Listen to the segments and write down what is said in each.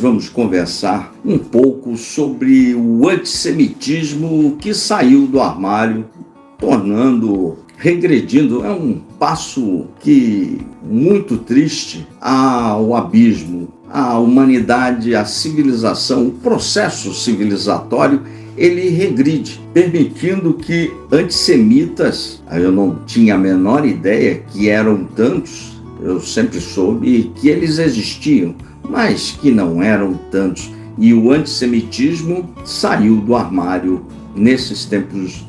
vamos conversar um pouco sobre o antissemitismo que saiu do armário, regredindo, é um passo que muito triste ao abismo. A humanidade, a civilização, o processo civilizatório, ele regride, permitindo que antissemitas, eu não tinha a menor ideia que eram tantos, eu sempre soube que eles existiam, mas que não eram tantos. E o antissemitismo saiu do armário nesses tempos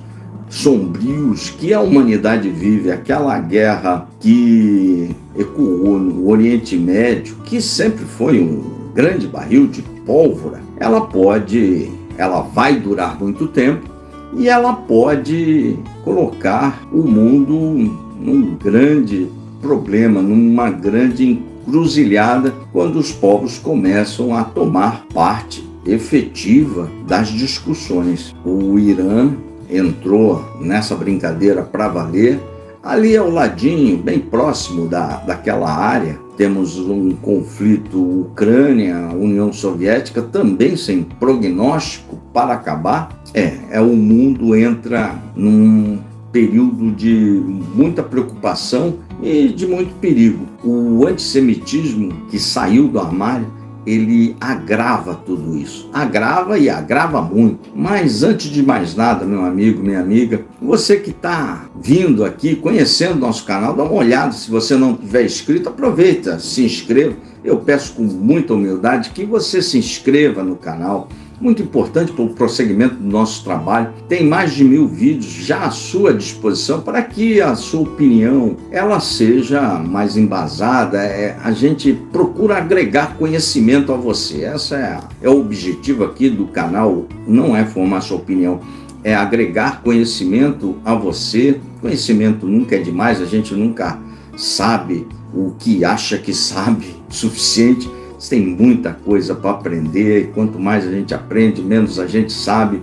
sombrios que a humanidade vive, aquela guerra que ecoou no Oriente Médio, que sempre foi um grande barril de pólvora. Ela vai durar muito tempo e ela pode colocar o mundo num grande problema, numa grande encruzilhada, quando os povos começam a tomar parte efetiva das discussões. O Irã entrou nessa brincadeira para valer. Ali ao ladinho, bem próximo daquela área, temos um conflito Ucrânia, União Soviética, também sem prognóstico para acabar. O mundo entra num período de muita preocupação e de muito perigo. O antissemitismo que saiu do armário, ele agrava tudo isso. Agrava e agrava muito. Mas antes de mais nada, meu amigo, minha amiga, você que está vindo aqui, conhecendo nosso canal, dá uma olhada. Se você não tiver inscrito, aproveita, se inscreva. Eu peço com muita humildade que você se inscreva no canal. Muito importante para o prosseguimento do nosso trabalho. Tem mais de 1000 vídeos já à sua disposição para que a sua opinião ela seja mais embasada. A gente procura agregar conhecimento a você. Esse é o objetivo aqui do canal, não é formar sua opinião, é agregar conhecimento a você. Conhecimento nunca é demais, a gente nunca sabe o que acha que sabe o suficiente. Tem muita coisa para aprender, e quanto mais a gente aprende, menos a gente sabe,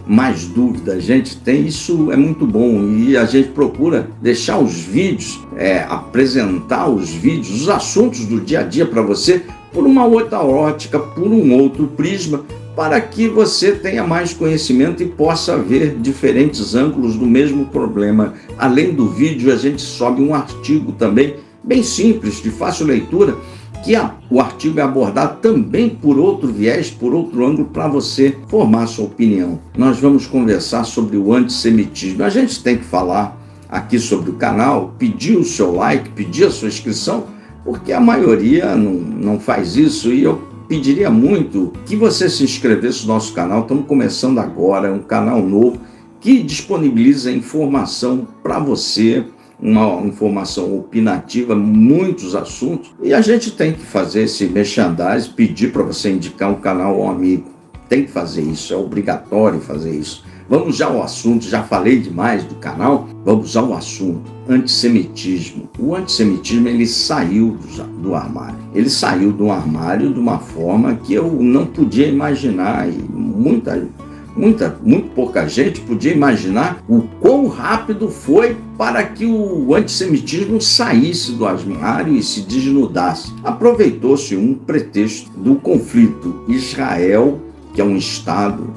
mais dúvida a gente tem. Isso é muito bom e a gente procura deixar os vídeos, apresentar os vídeos, os assuntos do dia a dia para você por uma outra ótica, por um outro prisma, para que você tenha mais conhecimento e possa ver diferentes ângulos do mesmo problema. Além do vídeo, a gente sobe um artigo também, bem simples, de fácil leitura, que o artigo é abordado também por outro viés, por outro ângulo, para você formar sua opinião. Nós vamos conversar sobre o antissemitismo. A gente tem que falar aqui sobre o canal, pedir o seu like, pedir a sua inscrição, porque a maioria não faz isso, e eu pediria muito que você se inscrevesse no nosso canal. Estamos começando agora, é um canal novo que disponibiliza informação para você, uma informação opinativa, muitos assuntos, e a gente tem que fazer esse merchandising, pedir para você indicar um canal a um amigo. Tem que fazer isso, é obrigatório fazer isso. Vamos já ao assunto, já falei demais do canal, vamos ao assunto. Antissemitismo. O antissemitismo, ele saiu do armário. Ele saiu do armário de uma forma que eu não podia imaginar, e muito pouca gente podia imaginar o quão rápido foi para que o antissemitismo saísse do armário e se desnudasse. Aproveitou-se um pretexto do conflito. Israel, que é um estado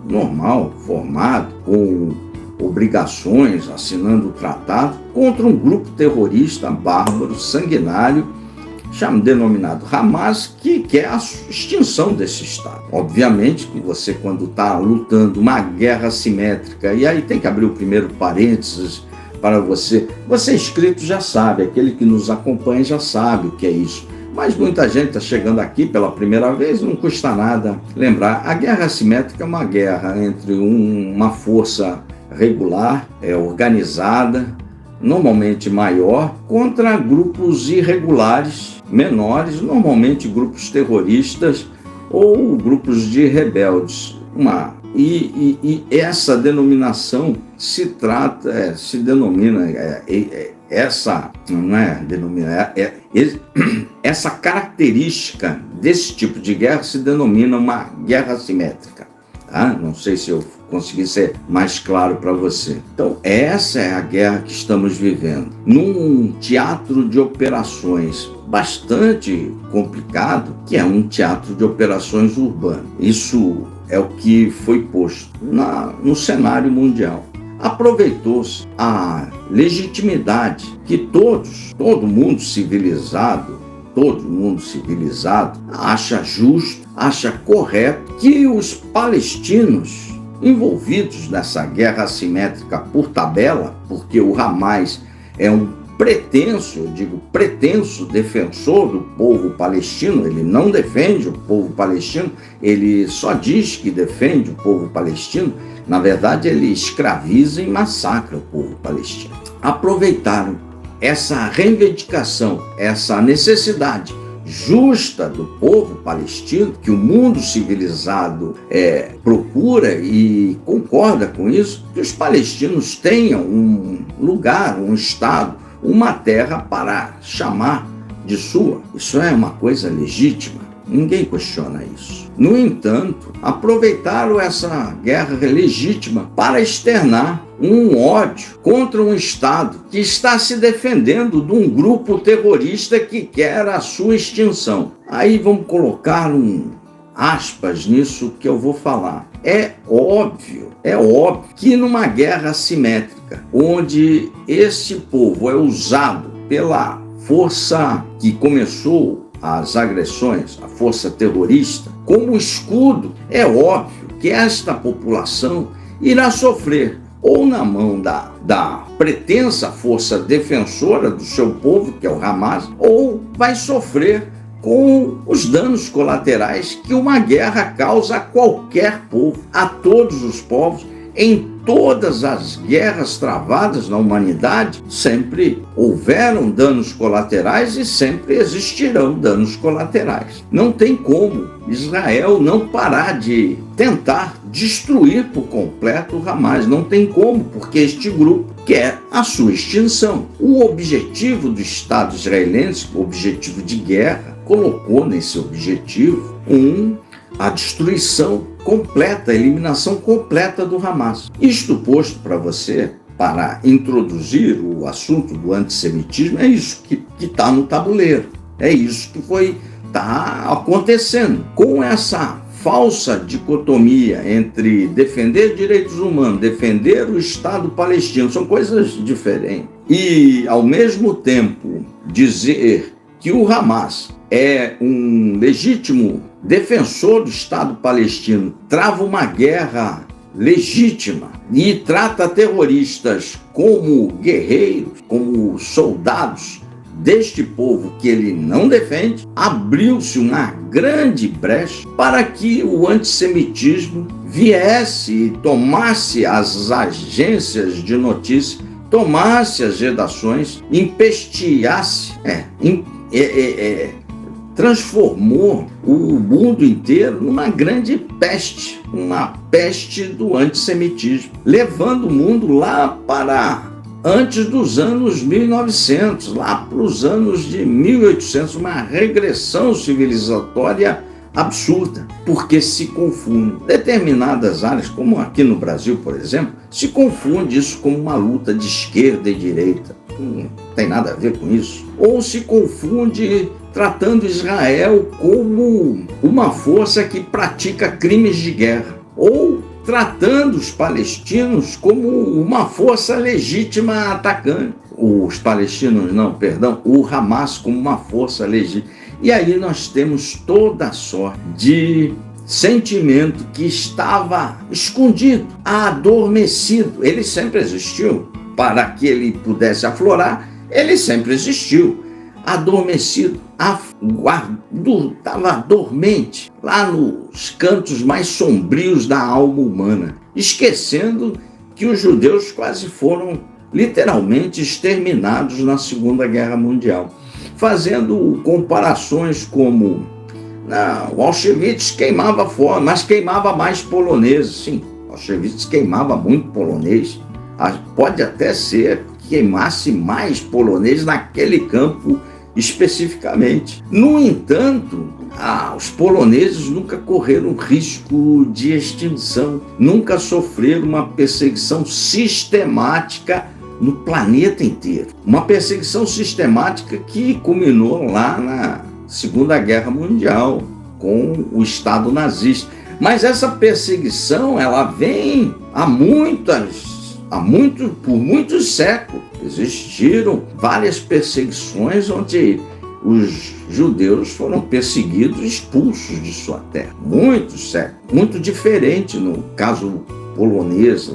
normal, formado, com obrigações, assinando o tratado, contra um grupo terrorista bárbaro, sanguinário, denominado Hamas, que quer a extinção desse Estado. Obviamente que você, quando está lutando uma guerra assimétrica, e aí tem que abrir o primeiro parênteses para você inscrito já sabe, aquele que nos acompanha já sabe o que é isso. Mas muita gente está chegando aqui pela primeira vez, não custa nada lembrar. A guerra assimétrica é uma guerra entre uma força regular, organizada, normalmente maior, contra grupos irregulares, menores, normalmente grupos terroristas ou grupos de rebeldes. E essa denominação essa característica desse tipo de guerra se denomina uma guerra assimétrica. Tá? Não sei se eu consegui ser mais claro para você. Então, essa é a guerra que estamos vivendo. Num teatro de operações bastante complicado, que é um teatro de operações urbano. Isso é o que foi posto no cenário mundial. Aproveitou-se a legitimidade que todo mundo civilizado acha justo, acha correto que os palestinos envolvidos nessa guerra assimétrica por tabela, porque o Hamas é um pretenso defensor do povo palestino. Ele não defende o povo palestino, ele só diz que defende o povo palestino. Na verdade, ele escraviza e massacra o povo palestino. Aproveitaram essa reivindicação, essa necessidade justa do povo palestino, que o mundo civilizado procura e concorda com isso, que os palestinos tenham um lugar, um estado, uma terra para chamar de sua. Isso é uma coisa legítima, ninguém questiona isso. No entanto, aproveitaram essa guerra legítima para externar um ódio contra um Estado que está se defendendo de um grupo terrorista que quer a sua extinção. Aí vamos colocar aspas nisso que eu vou falar. É óbvio que numa guerra assimétrica, onde esse povo é usado pela força que começou as agressões, a força terrorista, como escudo, é óbvio que esta população irá sofrer ou na mão da pretensa força defensora do seu povo, que é o Hamas, ou vai sofrer com os danos colaterais que uma guerra causa a qualquer povo, a todos os povos. Em todas as guerras travadas na humanidade, sempre houveram danos colaterais e sempre existirão danos colaterais. Não tem como Israel não parar de tentar destruir por completo o Hamas. Não tem como, porque este grupo quer a sua extinção. O objetivo do Estado israelense, o objetivo de guerra, colocou nesse objetivo a destruição completa, a eliminação completa do Hamas. Isto posto para você, para introduzir o assunto do antissemitismo, é isso que está no tabuleiro. É isso que está acontecendo. Com essa falsa dicotomia entre defender direitos humanos, defender o Estado palestino, são coisas diferentes. E, ao mesmo tempo, dizer que o Hamas é um legítimo defensor do Estado palestino, trava uma guerra legítima e trata terroristas como guerreiros, como soldados deste povo que ele não defende, abriu-se uma grande brecha para que o antissemitismo viesse e tomasse as agências de notícia, tomasse as redações, empesteasse, transformou o mundo inteiro numa grande peste, uma peste do antissemitismo, levando o mundo lá para antes dos anos 1900, lá para os anos de 1800, uma regressão civilizatória absurda, porque se confunde determinadas áreas, como aqui no Brasil, por exemplo, se confunde isso como uma luta de esquerda e direita. Não tem nada a ver com isso. Ou se confunde tratando Israel como uma força que pratica crimes de guerra, ou tratando os palestinos como uma força legítima atacante. Os palestinos não, perdão, o Hamas como uma força legítima. E aí nós temos toda a sorte de sentimento que estava escondido, adormecido. Ele sempre existiu. Para que ele pudesse aflorar, ele sempre existiu. Adormecido, estava dormente, lá nos cantos mais sombrios da alma humana, esquecendo que os judeus quase foram literalmente exterminados na Segunda Guerra Mundial, fazendo comparações como o Auschwitz queimava fora, mas queimava mais poloneses. Sim, Auschwitz queimava muito polonês, pode até ser que queimasse mais polonês naquele campo especificamente. No entanto, Os poloneses nunca correram risco de extinção, nunca sofreram uma perseguição sistemática no planeta inteiro. Uma perseguição sistemática que culminou lá na Segunda Guerra Mundial, com o Estado nazista. Mas essa perseguição, ela vem por muitos séculos. Existiram várias perseguições onde os judeus foram perseguidos e expulsos de sua terra. Muitos séculos. Muito diferente no caso polonês,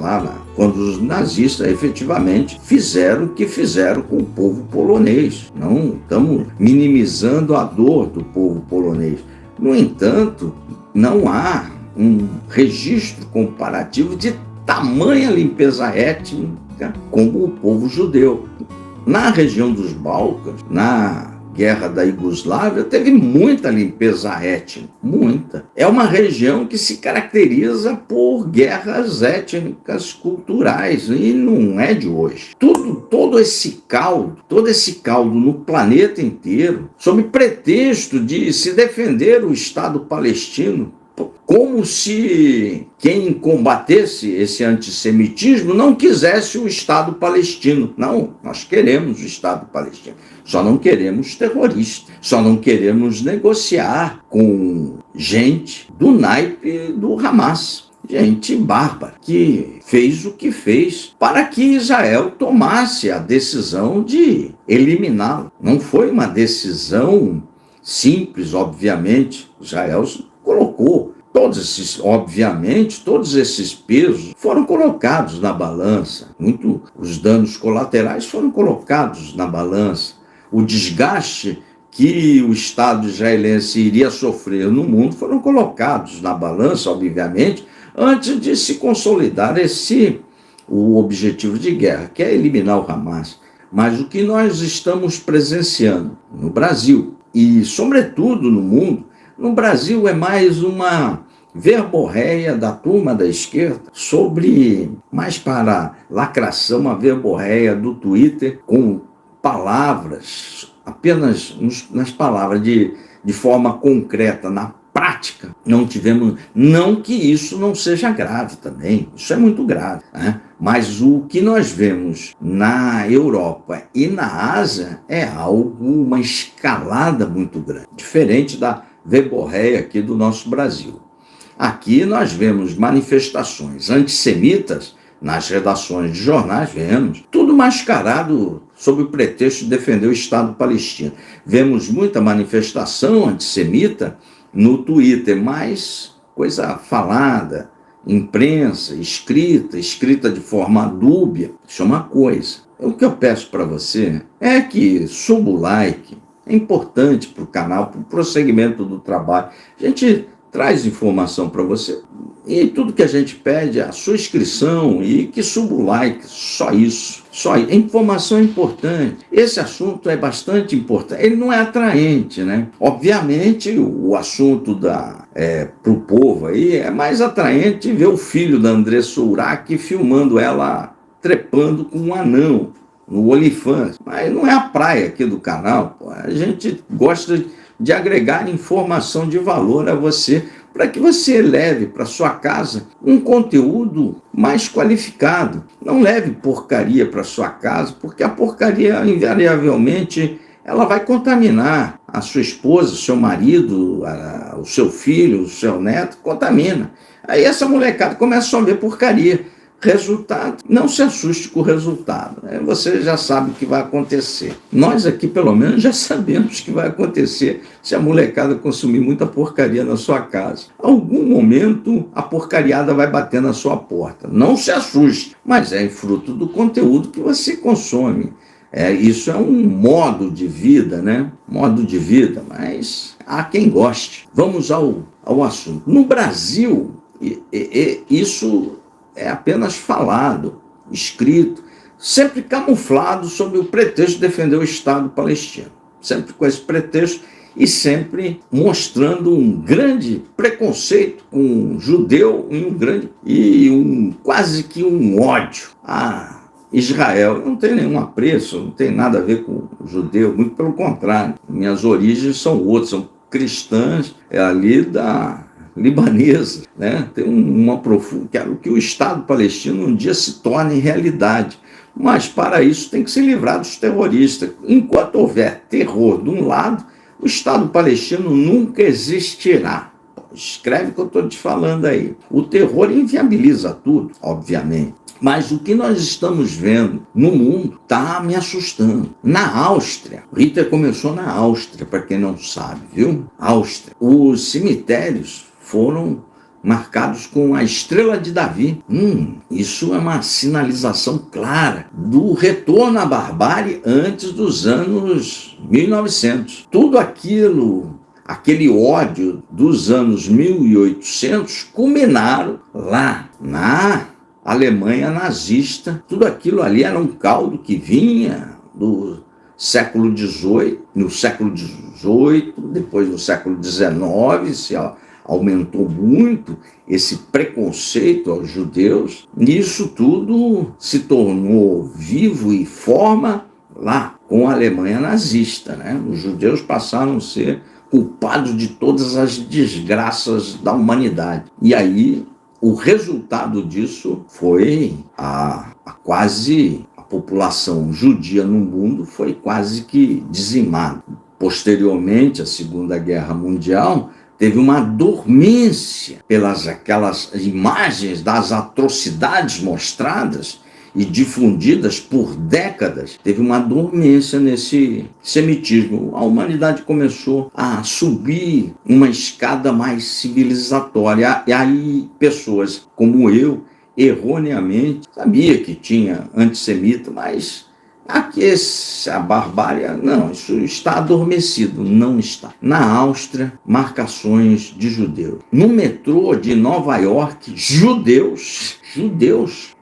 quando os nazistas efetivamente fizeram o que fizeram com o povo polonês. Não estamos minimizando a dor do povo polonês. No entanto, não há um registro comparativo de tamanha limpeza étnica como o povo judeu. Na região dos Balcãs, na Guerra da Iugoslávia, teve muita limpeza étnica, muita. É uma região que se caracteriza por guerras étnicas culturais e não é de hoje. Todo esse caldo no planeta inteiro, sob pretexto de se defender o Estado palestino, como se quem combatesse esse antissemitismo não quisesse o Estado palestino. Não, nós queremos o Estado palestino. Só não queremos terroristas. Só não queremos negociar com gente do naipe do Hamas. Gente bárbara, que fez o que fez para que Israel tomasse a decisão de eliminá-lo. Não foi uma decisão simples, obviamente. Israel colocou todos esses pesos foram colocados na balança. Os danos colaterais foram colocados na balança. O desgaste que o Estado israelense iria sofrer no mundo foram colocados na balança, obviamente, antes de se consolidar o objetivo de guerra, que é eliminar o Hamas. Mas o que nós estamos presenciando no Brasil e, sobretudo, no mundo, no Brasil é mais uma verborréia da turma da esquerda mais para lacração, uma verborréia do Twitter com palavras, apenas nas palavras, de forma concreta, na prática. Não que isso não seja grave também, isso é muito grave, né? Mas o que nós vemos na Europa e na Ásia é uma escalada muito grande, diferente da verborréia aqui do nosso Brasil. Aqui nós vemos manifestações antissemitas nas redações de jornais, vemos tudo mascarado sob o pretexto de defender o Estado palestino. Vemos muita manifestação antissemita no Twitter, mas coisa falada, imprensa, escrita de forma dúbia. Isso é uma coisa. O que eu peço para você é que suba o like. É importante para o canal, para o prosseguimento do trabalho. A gente traz informação para você e tudo que a gente pede é a sua inscrição e que suba o like, só isso. A informação é importante. Esse assunto é bastante importante. Ele não é atraente, né? Obviamente, o assunto para o povo aí é mais atraente ver o filho da Andressa Urach filmando ela trepando com um anão no OnlyFans. Mas não é a praia aqui do canal, pô. A gente gosta de agregar informação de valor a você, para que você leve para sua casa um conteúdo mais qualificado. Não leve porcaria para sua casa, porque a porcaria, invariavelmente, ela vai contaminar a sua esposa, o seu marido, o seu filho, o seu neto, contamina. Aí essa molecada começa só a ver porcaria. Resultado, não se assuste com o resultado. Você já sabe o que vai acontecer. Nós aqui, pelo menos, já sabemos o que vai acontecer se a molecada consumir muita porcaria na sua casa. Algum momento, a porcariada vai bater na sua porta. Não se assuste, mas é fruto do conteúdo que você consome. Isso é um modo de vida, né? Modo de vida, mas há quem goste. Vamos ao assunto. No Brasil, isso é apenas falado, escrito, sempre camuflado sob o pretexto de defender o Estado palestino. Sempre com esse pretexto e sempre mostrando um grande preconceito com um judeu e quase que um ódio a Israel. Não tem nenhum apreço, não tem nada a ver com o judeu, muito pelo contrário. Minhas origens são outras, são cristãs ali da libanesa, né? Tem uma profunda, quero que o Estado palestino um dia se torne realidade, mas para isso tem que se livrar dos terroristas. Enquanto houver terror de um lado, o Estado palestino nunca existirá. Escreve o que eu estou te falando aí. O terror inviabiliza tudo, obviamente. Mas o que nós estamos vendo no mundo está me assustando. Na Áustria, Hitler começou na Áustria, para quem não sabe, viu? Áustria. Os cemitérios foram marcados com a estrela de Davi. Isso é uma sinalização clara do retorno à barbárie antes dos anos 1900. Tudo aquilo, aquele ódio dos anos 1800, culminaram lá na Alemanha nazista. Tudo aquilo ali era um caldo que vinha do século XVIII, no século XVIII, depois do século XIX, se aumentou muito esse preconceito aos judeus, e isso tudo se tornou vivo e forma lá com a Alemanha nazista, né? Os judeus passaram a ser culpados de todas as desgraças da humanidade. E aí o resultado disso foi a população judia no mundo foi quase que dizimada. Posteriormente, à Segunda Guerra Mundial, teve uma dormência pelas aquelas imagens das atrocidades mostradas e difundidas por décadas. Teve uma dormência nesse semitismo. A humanidade começou a subir uma escada mais civilizatória. E aí pessoas como eu, erroneamente, sabia que tinha antissemita, mas aqui a barbárie, não, isso está adormecido, não está. Na Áustria, marcações de judeus. No metrô de Nova York, judeus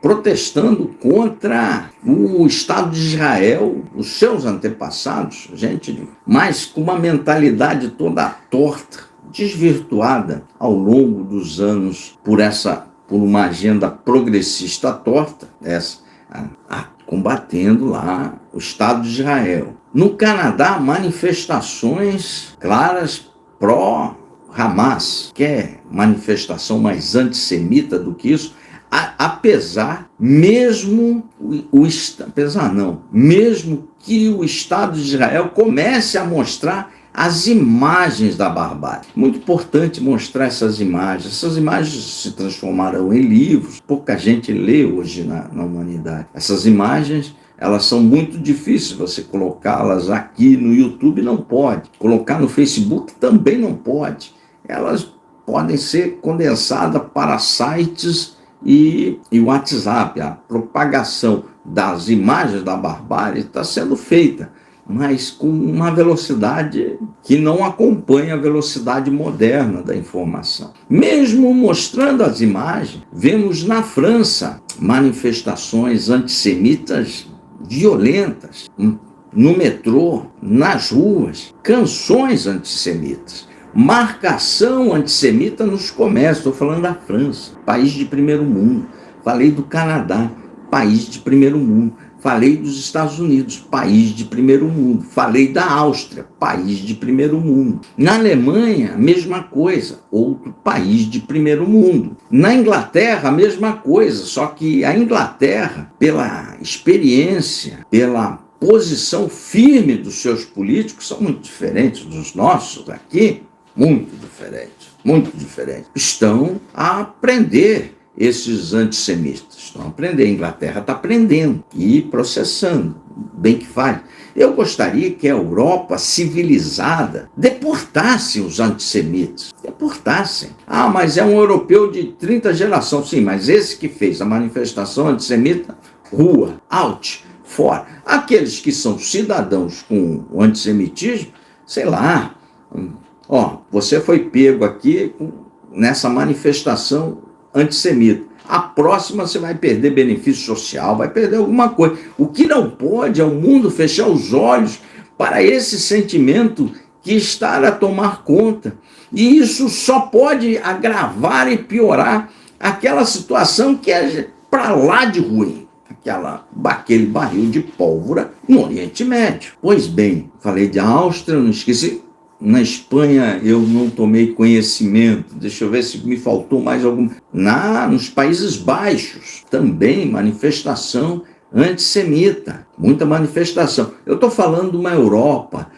protestando contra o Estado de Israel, os seus antepassados, gente, mas com uma mentalidade toda torta, desvirtuada ao longo dos anos por uma agenda progressista torta, combatendo lá o Estado de Israel. No Canadá, manifestações claras pró-Hamas, que é manifestação mais antissemita do que isso, mesmo que o Estado de Israel comece a mostrar as imagens da barbárie. Muito importante mostrar essas imagens. Essas imagens se transformarão em livros. Pouca gente lê hoje na humanidade. Essas imagens, elas são muito difíceis. Você colocá-las aqui no YouTube não pode. Colocar no Facebook também não pode. Elas podem ser condensadas para sites e WhatsApp. A propagação das imagens da barbárie está sendo feita, mas com uma velocidade que não acompanha a velocidade moderna da informação. Mesmo mostrando as imagens, vemos na França manifestações antissemitas violentas, no metrô, nas ruas, canções antissemitas, marcação antissemita nos comércios. Estou falando da França, país de primeiro mundo. Falei do Canadá, país de primeiro mundo. Falei dos Estados Unidos, país de primeiro mundo. Falei da Áustria, país de primeiro mundo. Na Alemanha, mesma coisa, outro país de primeiro mundo. Na Inglaterra, a mesma coisa, só que a Inglaterra, pela experiência, pela posição firme dos seus políticos, são muito diferentes dos nossos aqui, muito diferentes. Estão a aprender esses antissemitas. Estão a aprender. A Inglaterra está aprendendo e processando. Bem que faz. Eu gostaria que a Europa civilizada deportasse os antissemitas. Deportassem. Mas é um europeu de 30 gerações. Sim, mas esse que fez a manifestação antissemita, rua, out, fora. Aqueles que são cidadãos com o antissemitismo, sei lá, você foi pego aqui nessa manifestação antissemita. A próxima você vai perder benefício social, vai perder alguma coisa. O que não pode é o mundo fechar os olhos para esse sentimento que está a tomar conta. E isso só pode agravar e piorar aquela situação que é para lá de ruim. Aquele barril de pólvora no Oriente Médio. Pois bem, falei de Áustria, não esqueci. Na Espanha eu não tomei conhecimento, deixa eu ver se me faltou mais algum. Nos Países Baixos, também manifestação antissemita, muita manifestação. Eu estou falando de uma Europa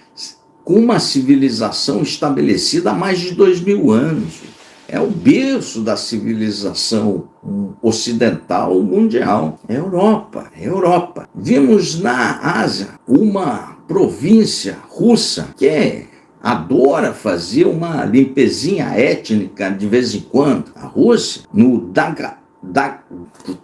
com uma civilização estabelecida há mais de 2000 anos. É o berço da civilização ocidental mundial. É Europa, é Europa. Vimos na Ásia uma província russa que adora fazer uma limpezinha étnica de vez em quando. A Rússia,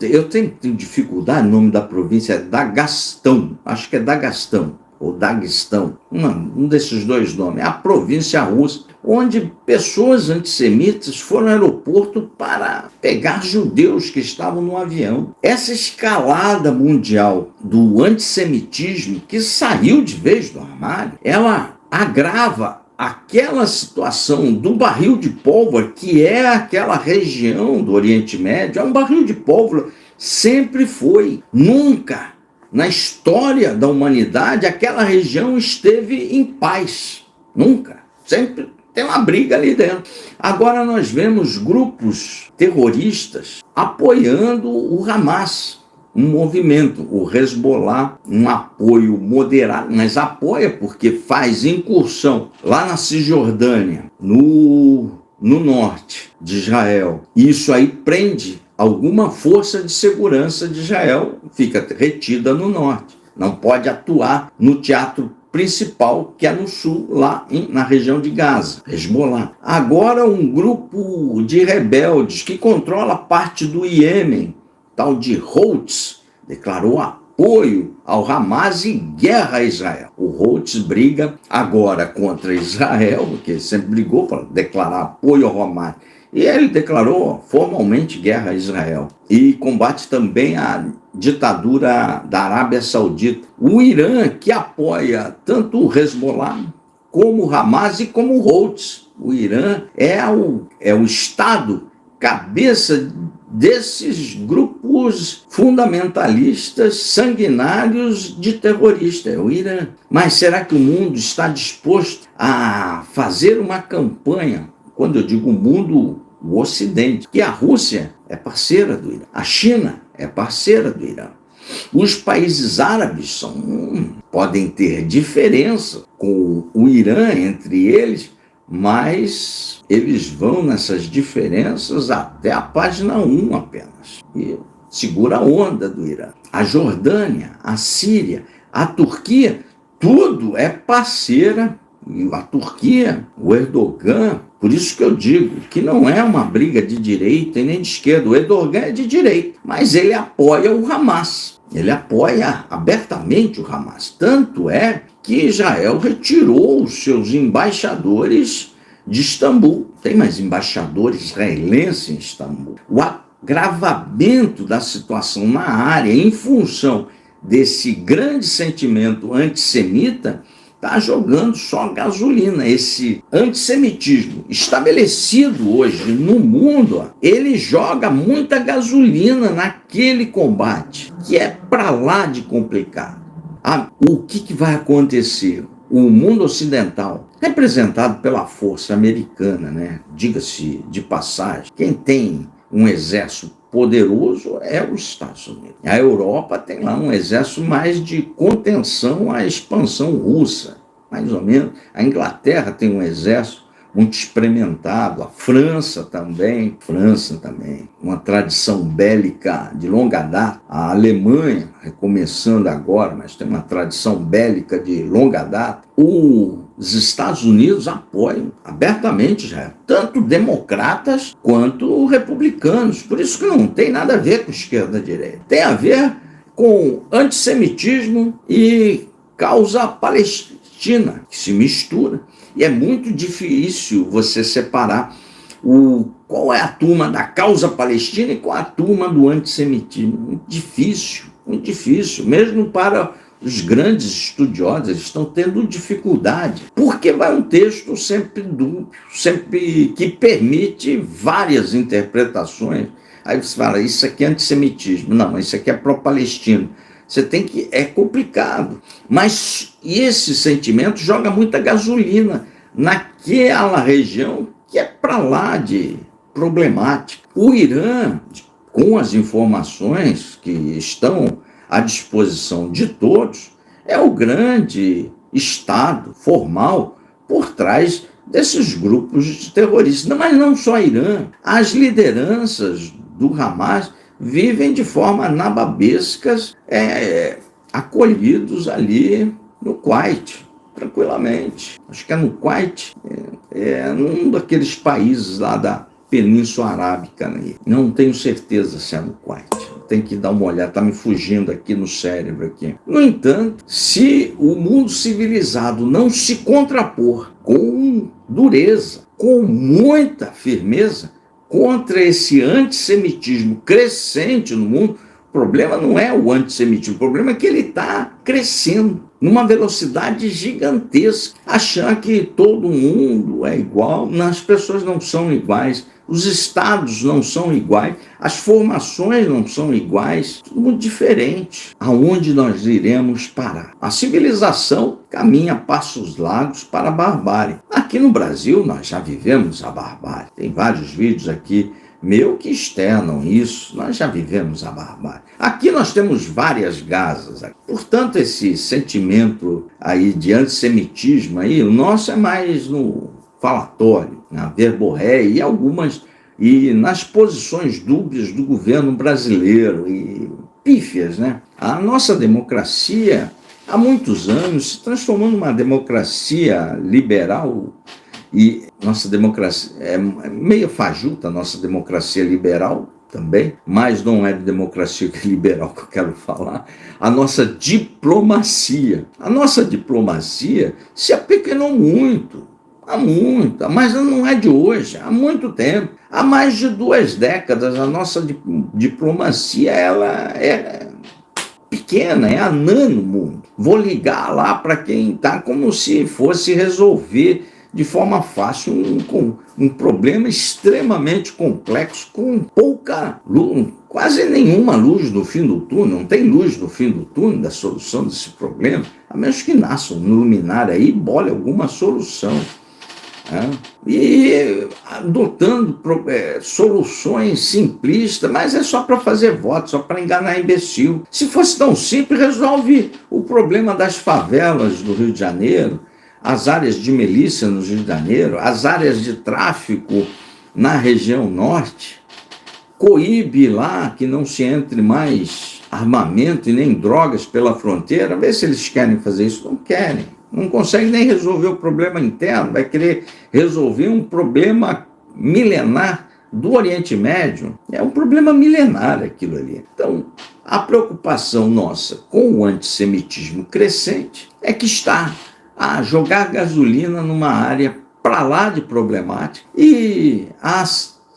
eu tenho dificuldade, o nome da província é Dagestão, acho que é Dagestão, ou Daguestão, um desses dois nomes, a província russa, onde pessoas antissemitas foram ao aeroporto para pegar judeus que estavam no avião. Essa escalada mundial do antissemitismo, que saiu de vez do armário, ela agrava aquela situação do barril de pólvora, que é aquela região do Oriente Médio. É um barril de pólvora, sempre foi, nunca na história da humanidade aquela região esteve em paz, nunca, sempre tem uma briga ali dentro. Agora nós vemos grupos terroristas apoiando o Hamas, um movimento, o Hezbollah, um apoio moderado, mas apoia porque faz incursão lá na Cisjordânia, no norte de Israel. Isso aí prende alguma força de segurança de Israel, fica retida no norte. Não pode atuar no teatro principal, que é no sul, lá na região de Gaza, Hezbollah. Agora um grupo de rebeldes que controla parte do Iêmen, tal de Houthis, declarou apoio ao Hamas e guerra a Israel. O Houthis briga agora contra Israel, porque sempre brigou para declarar apoio ao Hamas. E ele declarou formalmente guerra a Israel. E combate também a ditadura da Arábia Saudita. O Irã, que apoia tanto o Hezbollah, como o Hamas e como o Houthis. O Irã é o Estado cabeça desses grupos fundamentalistas, sanguinários de terroristas, é o Irã. Mas será que o mundo está disposto a fazer uma campanha? Quando eu digo o mundo, o Ocidente, que a Rússia é parceira do Irã, a China é parceira do Irã. Os países árabes podem ter diferença com o Irã entre eles, mas eles vão nessas diferenças até a página 1 apenas. E segura a onda do Irã. A Jordânia, a Síria, a Turquia, tudo é parceira. E a Turquia, o Erdogan, por isso que eu digo que não é uma briga de direita e nem de esquerda. O Erdogan é de direita, mas ele apoia o Hamas. Ele apoia abertamente o Hamas. Tanto é que Israel retirou os seus embaixadores de Istambul. Tem mais embaixadores israelenses em Istambul. O agravamento da situação na área em função desse grande sentimento antissemita está jogando só gasolina. Esse antissemitismo estabelecido hoje no mundo, ele joga muita gasolina naquele combate, que é para lá de complicado. O que vai acontecer? O mundo ocidental, representado pela força americana, né? Diga-se de passagem, quem tem um exército poderoso é os Estados Unidos. A Europa tem lá um exército mais de contenção à expansão russa, mais ou menos. A Inglaterra tem um exército muito experimentado, a França também, uma tradição bélica de longa data. A Alemanha, recomeçando agora, mas tem uma tradição bélica de longa data. Os Estados Unidos apoiam abertamente Israel, tanto democratas quanto republicanos. Por isso que não tem nada a ver com esquerda e direita. Tem a ver com antissemitismo e causa palestina, que se mistura. E é muito difícil você separar qual é a turma da causa palestina e qual é a turma do antissemitismo. Muito difícil, mesmo para os grandes estudiosos, eles estão tendo dificuldade, porque vai um texto sempre duplo, sempre que permite várias interpretações. Aí você fala, isso aqui é antissemitismo, não, isso aqui é pró-palestino. É complicado, mas esse sentimento joga muita gasolina naquela região que é para lá de problemática. O Irã, com as informações que estão à disposição de todos, é o grande Estado formal por trás desses grupos de terroristas. Mas não só Irã, as lideranças do Hamas vivem de forma nababescas, acolhidos ali no Kuwait, tranquilamente. Acho que é no Kuwait, num daqueles países lá da Península Arábica, né? Não tenho certeza se é no Kuwait. Tem que dar uma olhada, está me fugindo aqui no cérebro aqui. No entanto, se o mundo civilizado não se contrapor com dureza, com muita firmeza, contra esse antissemitismo crescente no mundo, o problema não é o antissemitismo, o problema é que ele está crescendo numa velocidade gigantesca, achar que todo mundo é igual. As pessoas não são iguais, os estados não são iguais, as formações não são iguais, tudo muito diferente. Aonde nós iremos parar? A civilização caminha a passos largos para a barbárie. Aqui no Brasil nós já vivemos a barbárie. Tem vários vídeos aqui que externam isso. Nós já vivemos a barbárie. Aqui nós temos várias Gazas. Portanto, esse sentimento aí de antissemitismo aí, o nosso é mais no falatório, na verborréia e nas posições dúbias do governo brasileiro e pífias, né? A nossa democracia, há muitos anos, se transformou numa democracia liberal. E nossa democracia é meio fajuta, a nossa democracia liberal também, mas não é de democracia liberal que eu quero falar. A nossa diplomacia se apequenou muito, mas não é de hoje, há muito tempo. Há mais de 2 décadas a nossa diplomacia ela é pequena, é anã no mundo. Vou ligar lá para quem está como se fosse resolver de forma fácil um problema extremamente complexo, com pouca luz, quase nenhuma luz no fim do túnel. Não tem luz no fim do túnel da solução desse problema, a menos que nasça um luminário aí e bole alguma solução. E adotando soluções simplistas, mas é só para fazer voto, só para enganar imbecil. Se fosse tão simples, resolve o problema das favelas do Rio de Janeiro, as áreas de milícia no Rio de Janeiro, as áreas de tráfico na região norte, coíbe lá que não se entre mais armamento e nem drogas pela fronteira. Vê se eles querem fazer isso. Não querem. Não consegue nem resolver o problema interno, vai querer resolver um problema milenar do Oriente Médio. É um problema milenar aquilo ali. Então, a preocupação nossa com o antissemitismo crescente é que está a jogar gasolina numa área para lá de problemática, e a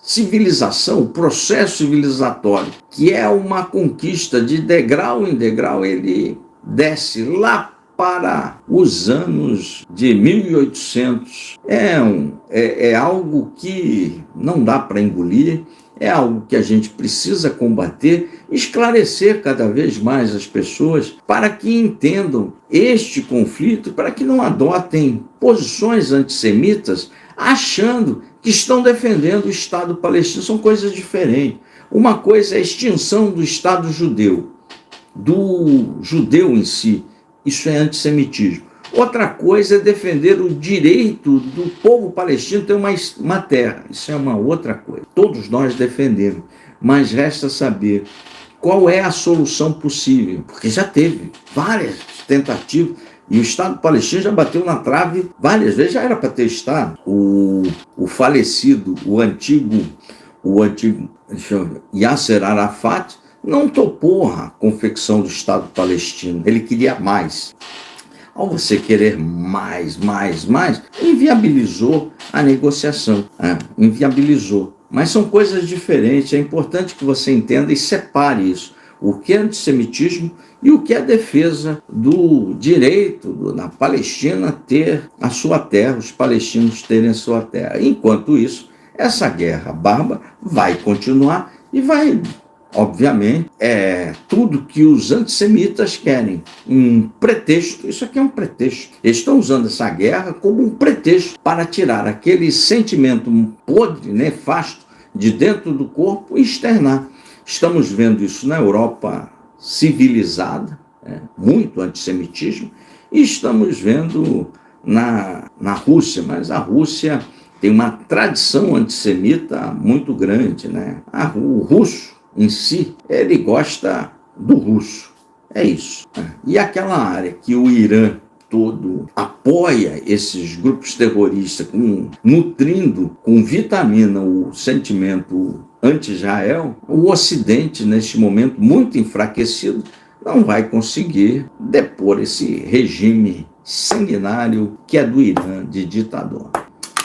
civilização, o processo civilizatório, que é uma conquista de degrau em degrau, ele desce lá para os anos de 1800. É algo que não dá para engolir, é algo que a gente precisa combater, esclarecer cada vez mais as pessoas para que entendam este conflito, para que não adotem posições antissemitas achando que estão defendendo o Estado palestino. São coisas diferentes. Uma coisa é a extinção do Estado judeu, do judeu em si. Isso é antissemitismo. Outra coisa é defender o direito do povo palestino ter uma terra. Isso é uma outra coisa. Todos nós defendemos, mas resta saber qual é a solução possível, porque já teve várias tentativas e o Estado palestino já bateu na trave várias vezes. Já era para ter Estado. O falecido, o antigo Yasser Arafat não topou a confecção do Estado palestino. Ele queria mais. Ao você querer mais, inviabilizou a negociação. Inviabilizou. Mas são coisas diferentes. É importante que você entenda e separe isso. O que é antissemitismo e o que é defesa do direito da Palestina ter a sua terra, os palestinos terem a sua terra. Enquanto isso, essa guerra bárbara vai continuar e vai obviamente, é tudo que os antissemitas querem. Um pretexto, isso aqui é um pretexto. Eles estão usando essa guerra como um pretexto para tirar aquele sentimento podre, nefasto, de dentro do corpo e externar. Estamos vendo isso na Europa civilizada, muito antissemitismo, e estamos vendo na Rússia, mas a Rússia tem uma tradição antissemita muito grande, né? O russo em si, ele gosta do russo, é isso. E aquela área que o Irã todo apoia esses grupos terroristas, nutrindo com vitamina o sentimento anti-Israel, o Ocidente, neste momento muito enfraquecido, não vai conseguir depor esse regime sanguinário que é do Irã, de ditador.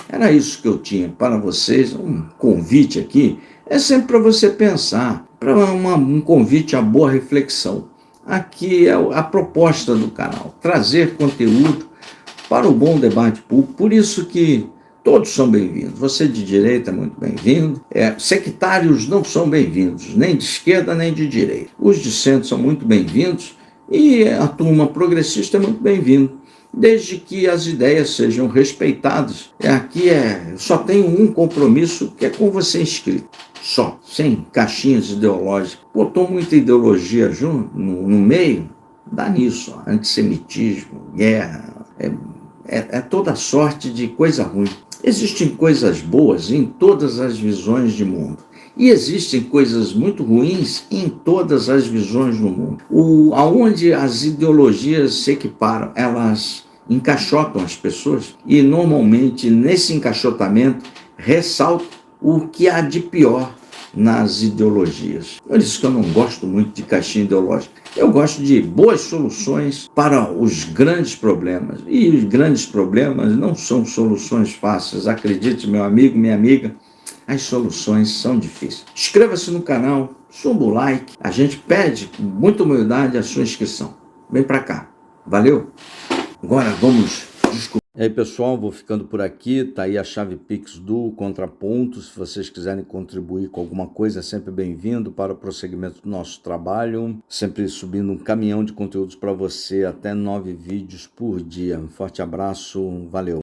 Era isso que eu tinha para vocês, um convite aqui, é sempre para você pensar, para um convite à boa reflexão. Aqui é a proposta do canal, trazer conteúdo para o bom debate público, por isso que todos são bem-vindos. Você de direita é muito bem-vindo, sectários não são bem-vindos, nem de esquerda nem de direita. Os de centro são muito bem-vindos e a turma progressista é muito bem-vinda, desde que as ideias sejam respeitadas. Aqui só tenho um compromisso, que é com você inscrito. Só, sem caixinhas ideológicas. Botou muita ideologia junto, no meio, dá nisso, antissemitismo, guerra, toda sorte de coisa ruim. Existem coisas boas em todas as visões de mundo. E existem coisas muito ruins em todas as visões do mundo. Aonde as ideologias se equiparam, elas encaixotam as pessoas e normalmente nesse encaixotamento ressalta o que há de pior nas ideologias. Por isso que eu não gosto muito de caixinha ideológica. Eu gosto de boas soluções para os grandes problemas. E os grandes problemas não são soluções fáceis. Acredite, meu amigo, minha amiga, as soluções são difíceis. Inscreva-se no canal, suba o like. A gente pede com muita humildade a sua inscrição. Vem para cá. Valeu? Agora vamos discutir. E aí, pessoal, vou ficando por aqui. Tá aí a chave Pix do Contraponto. Se vocês quiserem contribuir com alguma coisa, é sempre bem-vindo para o prosseguimento do nosso trabalho. Sempre subindo um caminhão de conteúdos para você, até 9 vídeos por dia. Um forte abraço, valeu!